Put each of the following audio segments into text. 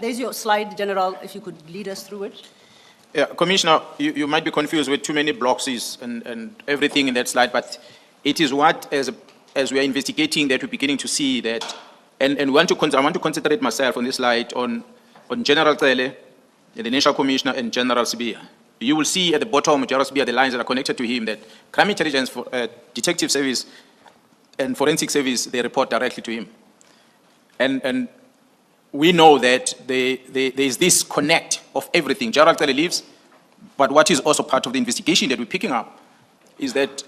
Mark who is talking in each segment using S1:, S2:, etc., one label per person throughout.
S1: There's your slide, General, if you could lead us through it.
S2: Yeah, Commissioner, you might be confused with too many boxes and everything in that slide, but it is what, as we are investigating, that we're beginning to see that, and I want to concentrate myself on this slide on General Tele, the National Commissioner, and General Sibia. You will see at the bottom of General Sibia the lines that are connected to him that crime intelligence, detective service, and forensic service, they report directly to him. And we know that there is this connect of everything. General Tele leaves, but what is also part of the investigation that we're picking up is that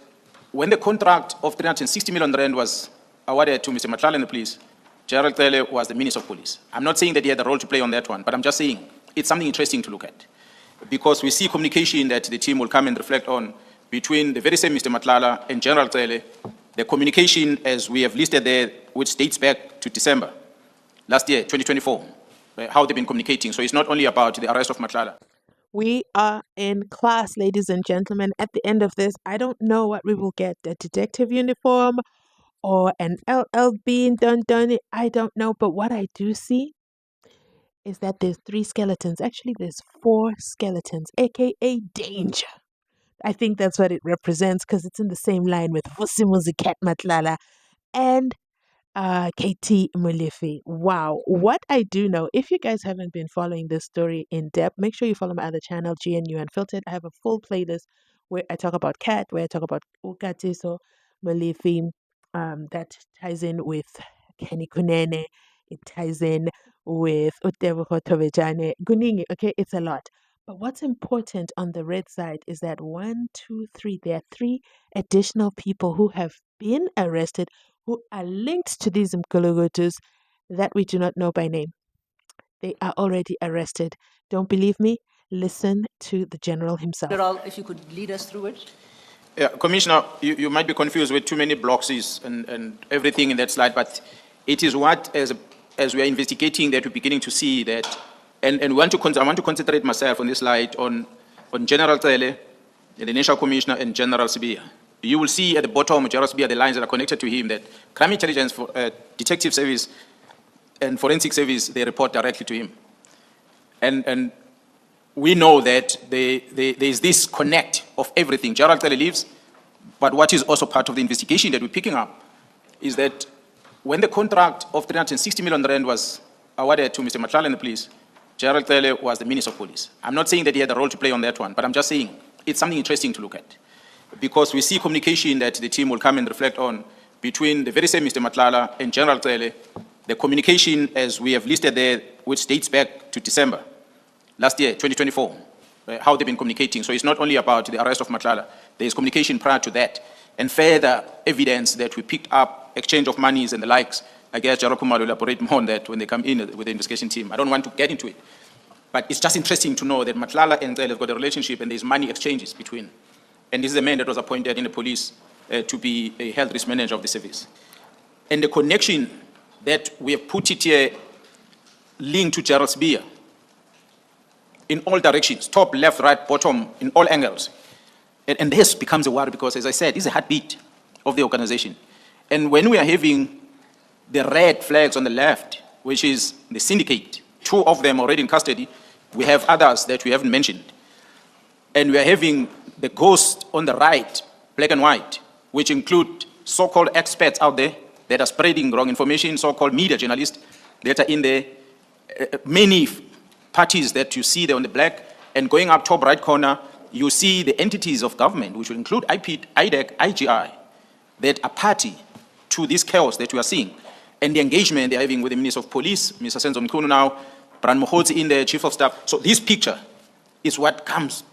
S2: when the contract of 360 million rand was awarded to Mr. Matlala and the police, General Tele was the Minister of Police. I'm not saying that he had a role to play on that one, but I'm just saying it's something interesting to look at. Because we see communication that the team will come and reflect on between the very same Mr. Matlala and General Tele, the communication as we have listed there, which dates back to December last year, 2024, how they've been communicating. So it's not only about the arrest of Matlala.
S3: We are in class, ladies and gentlemen. At the end of this, I don't know what we will get, a detective uniform or an LLB done. I don't know. But what I do see is that there's 3 skeletons. Actually, there's 4 skeletons, aka danger. I think that's what it represents because it's in the same line with Vusimuzi Cat Matlala and KT Molefe. Wow. What I do know, if you guys haven't been following this story in depth, make sure you follow my other channel, GNU Unfiltered. I have a full playlist where I talk about Cat, where I talk about Ukatiso Molefe. That ties in with Kenny Kunene. It ties in with Utevuko Tovejane. Guningi. Okay, it's a lot. But what's important on the red side is that 1, 2, 3, there are 3 additional people who have been arrested who are linked to these Mkulugutus that we do not know by name. They are already arrested. Don't believe me? Listen to the General himself.
S1: General, if you could lead us through it.
S2: Yeah, Commissioner, you might be confused with too many boxes and everything in that slide, but it is what, as we are investigating, that we're beginning to see that, and I want to concentrate myself on this slide on General Tele, the National Commissioner, and General Sibia. You will see at the bottom of General Sibia the lines that are connected to him that crime intelligence, detective service, and forensic service, they report directly to him. And we know that there is this connect of everything. General Tele leaves, but what is also part of the investigation that we're picking up is that when the contract of 360 million rand was awarded to Mr. Matlala and the police, General Tele was the Minister of Police. I'm not saying that he had a role to play on that one, but I'm just saying it's something interesting to look at. Because we see communication that the team will come and reflect on between the very same Mr. Matlala and General Tele, the communication as we have listed there, which dates back to December last year, 2024, how they've been communicating. So it's not only about the arrest of Matlala. There is communication prior to that, and further evidence that we picked up, exchange of monies and the likes. I guess General Kumar will elaborate more on that when they come in with the investigation team. I don't want to get into it, but it's just interesting to know that Matlala and Tele have got a relationship and there's money exchanges between. And this is a man that was appointed in the police to be a health risk manager of the service. And the connection that we have put it here linked to General Sibia in all directions, top, left, right, bottom, in all angles. And this becomes a worry because, as I said, it's a heartbeat of the organization. And when we are having the red flags on the left, which is the syndicate, 2 of them already in custody, we have others that we haven't mentioned. And we are having the ghost on the right, black and white, which include so-called experts out there that are spreading wrong information, so-called media journalists that are in there, many parties that you see there on the black, and going up top right corner, you see the entities of government, which will include IDEC, IGI, that are party to this chaos that we are seeing. And the engagement they're having with the Minister of Police, Mr. Senzo Mkhunu now, Bran Mkhwanazi in the Chief of Staff. So this picture is what comes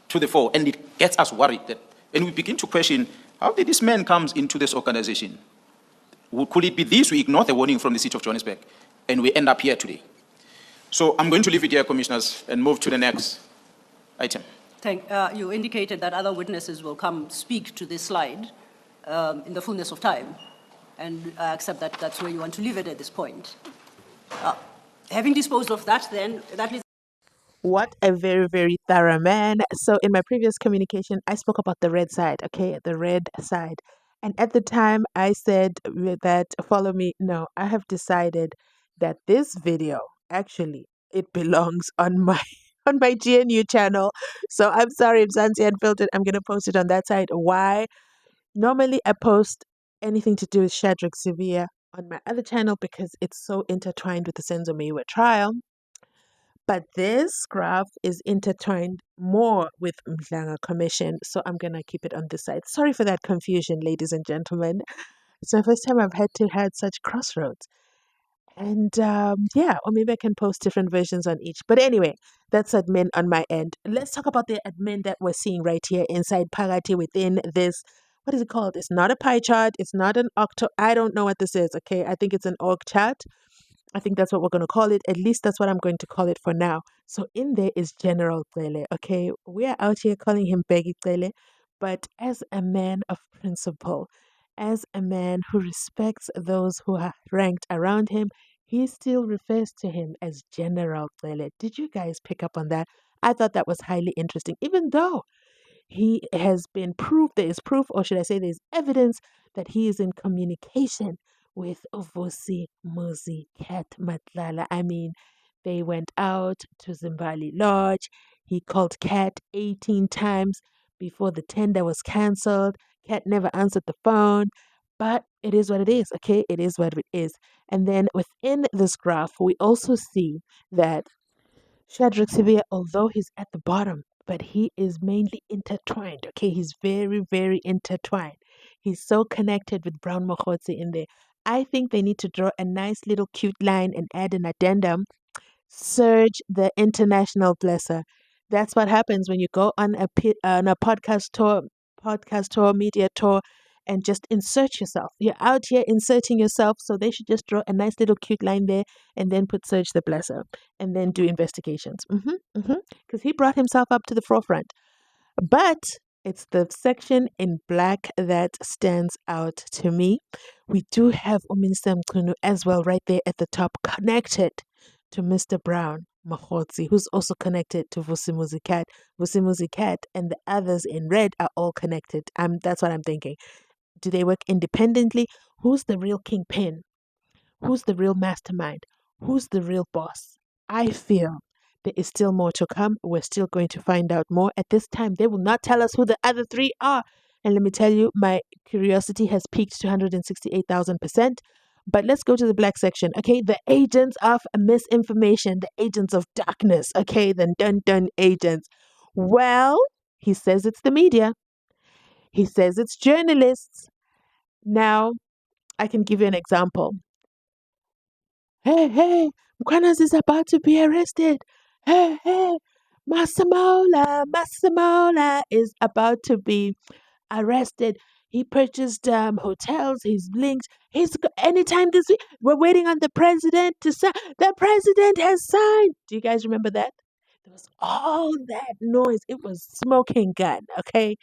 S2: to the fore, and it gets us worried. And we begin to question, how did this man come into this organization? Could it be this? We ignore the warning from the city of Johannesburg, and we end up here today. So I'm going to leave it here, Commissioners, and move to the next item.
S1: You indicated that other witnesses will come speak to this slide in the fullness of time, and I accept that that's where you want to leave it at this point. Having disposed of that, then, that is...
S3: What a very, very thorough man. So in my previous communication, I spoke about the red side, okay? The red side. And at the time, I said that, follow me. No, I have decided that this video, actually, it belongs on my on my GNU channel. So I'm sorry, Mzansi Unfiltered. I'm gonna post it on that side. Why? Normally I post anything to do with Shadrach Sivia on my other channel because it's so intertwined with the Senzo Meyiwa trial. But this graph is intertwined more with Mhlanga Commission, so I'm gonna keep it on this side. Sorry for that confusion, ladies and gentlemen. It's my first time I've had to had such crossroads. And yeah, or maybe I can post different versions on each. But anyway, that's admin on my end. Let's talk about the admin that we're seeing right here inside Pagati within this. What is it called? It's not a pie chart. It's not an octo. I don't know what this is. Okay, I think it's an org chart. I think that's what we're going to call it. At least that's what I'm going to call it for now. So in there is General Cele. Okay, we are out here calling him Peggy Cele, but as a man of principle, as a man who respects those who are ranked around him, he still refers to him as General Cele. Did you guys pick up on that? I thought that was highly interesting, even though he has been proved, there is proof, or should I say, there's evidence that he is in communication with Vusi Muzi Cat Matlala. I mean, they went out to Zimbali Lodge. He called Cat 18 times before the tender was cancelled. Cat never answered the phone. But it is what it is, okay? It is what it is. And then within this graph, we also see that Shadrach Sivia, although he's at the bottom, but he is mainly intertwined. Okay, he's very, very intertwined. He's so connected with Brown Mkhwanazi in there. I think they need to draw a nice little cute line and add an addendum. Surge the international blesser. That's what happens when you go on a podcast tour, media tour, and just insert yourself. You're out here inserting yourself, so they should just draw a nice little cute line there and then put Surge the Blesser and then do investigations. Because he brought himself up to the forefront. But it's the section in black that stands out to me. We do have Uminister Mkhunu as well right there at the top, connected to Mr. Brown Mkhwanazi, who's also connected to Vusimuzi Cat. Vusimuzi Cat and the others in red are all connected. That's what I'm thinking. Do they work independently? Who's the real kingpin? Who's the real mastermind? Who's the real boss? I feel there is still more to come. We're still going to find out more. At this time, they will not tell us who the other three are. And let me tell you, my curiosity has peaked to 168,000%. But let's go to the black section. Okay, the agents of misinformation, the agents of darkness. Okay, the dun agents. Well, he says it's the media. He says it's journalists. Now, I can give you an example. Hey, Mkhwanazi is about to be arrested. Hey, Masamola is about to be arrested. He purchased hotels. He's linked. Anytime this week. We're waiting on the president to sign. The president has signed. Do you guys remember that? There was all that noise. It was smoking gun. Okay.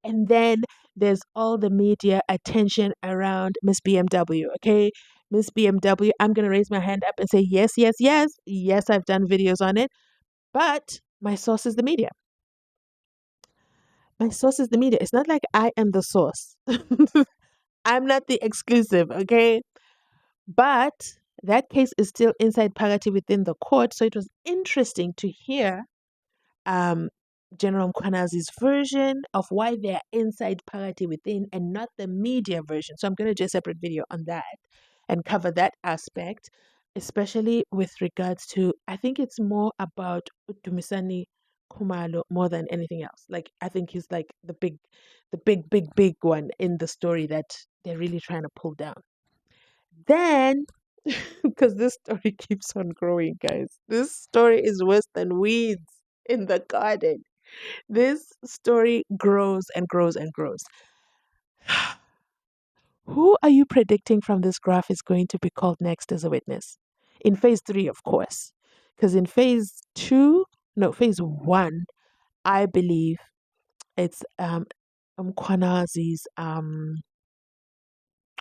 S3: And then there's all the media attention around Miss BMW, okay? Miss BMW, I'm going to raise my hand up and say, yes, yes, yes. Yes, I've done videos on it. But my source is the media. My source is the media. It's not like I am the source. I'm not the exclusive, okay? But that case is still inside Pagati within the court. So it was interesting to hear General Mkhwanazi's version of why they're inside Pagati within and not the media version. So I'm going to do a separate video on that and cover that aspect, especially with regards to, I think it's more about Dumisani Kumalo more than anything else. Like, I think he's like the big one in the story that they're really trying to pull down. Then, because this story keeps on growing, guys, this story is worse than weeds in the garden. This story grows and grows and grows. Who are you predicting from this graph is going to be called next as a witness? In phase 3, of course. Because in phase 1, I believe it's Mkhwanazi's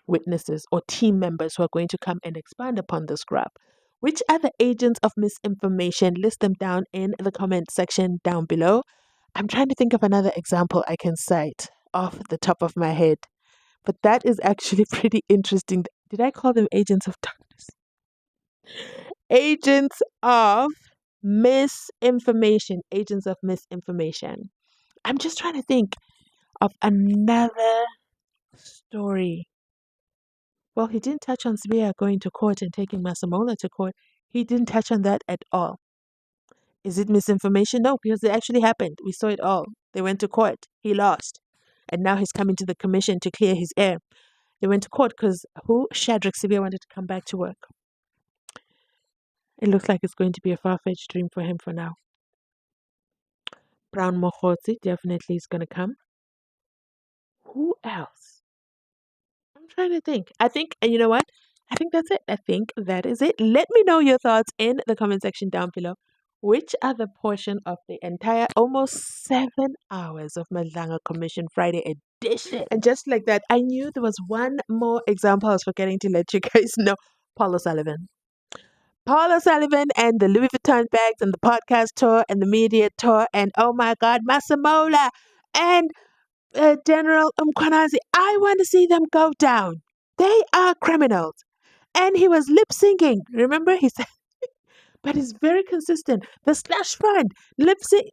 S3: witnesses or team members who are going to come and expand upon this graph. Which are the agents of misinformation? List them down in the comment section down below. I'm trying to think of another example I can cite off the top of my head. But that is actually pretty interesting. Did I call them agents of darkness? Agents of Misinformation, agents of misinformation. I'm just trying to think of another story. Well, he didn't touch on Sibia going to court and taking Masamola to court. He didn't touch on that at all. Is it misinformation? No, because it actually happened. We saw it all. They went to court. He lost. And now he's coming to the commission to clear his air. They went to court because who? Shadrach Sibia wanted to come back to work. It looks like it's going to be a far-fetched dream for him for now. Brown Mkhwanazi definitely is going to come. Who else? I'm trying to think. I think, and you know what? I think that's it. I think that is it. Let me know your thoughts in the comment section down below. Which other portion of the entire almost 7 hours of Madlanga Commission Friday edition? And just like that, I knew there was one more example I was forgetting to let you guys know. Paul O'Sullivan. Paul O'Sullivan and the Louis Vuitton bags and the podcast tour and the media tour and oh my God, Masamola and General Mkhwanazi. I want to see them go down. They are criminals. And he was lip syncing. Remember, he said, but he's very consistent. The slush fund, lip sync.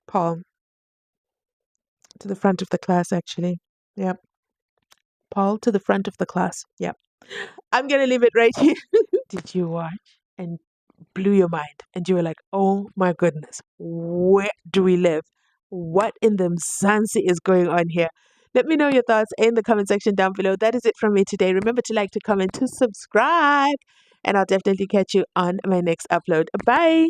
S3: Paul, to the front of the class, actually. Yep. Paul, to the front of the class. Yep. I'm going to leave it right here. Did you watch and blew your mind? And you were like, oh my goodness, where do we live? What in the Mzansi is going on here? Let me know your thoughts in the comment section down below. That is it from me today. Remember to like, to comment, to subscribe. And I'll definitely catch you on my next upload. Bye.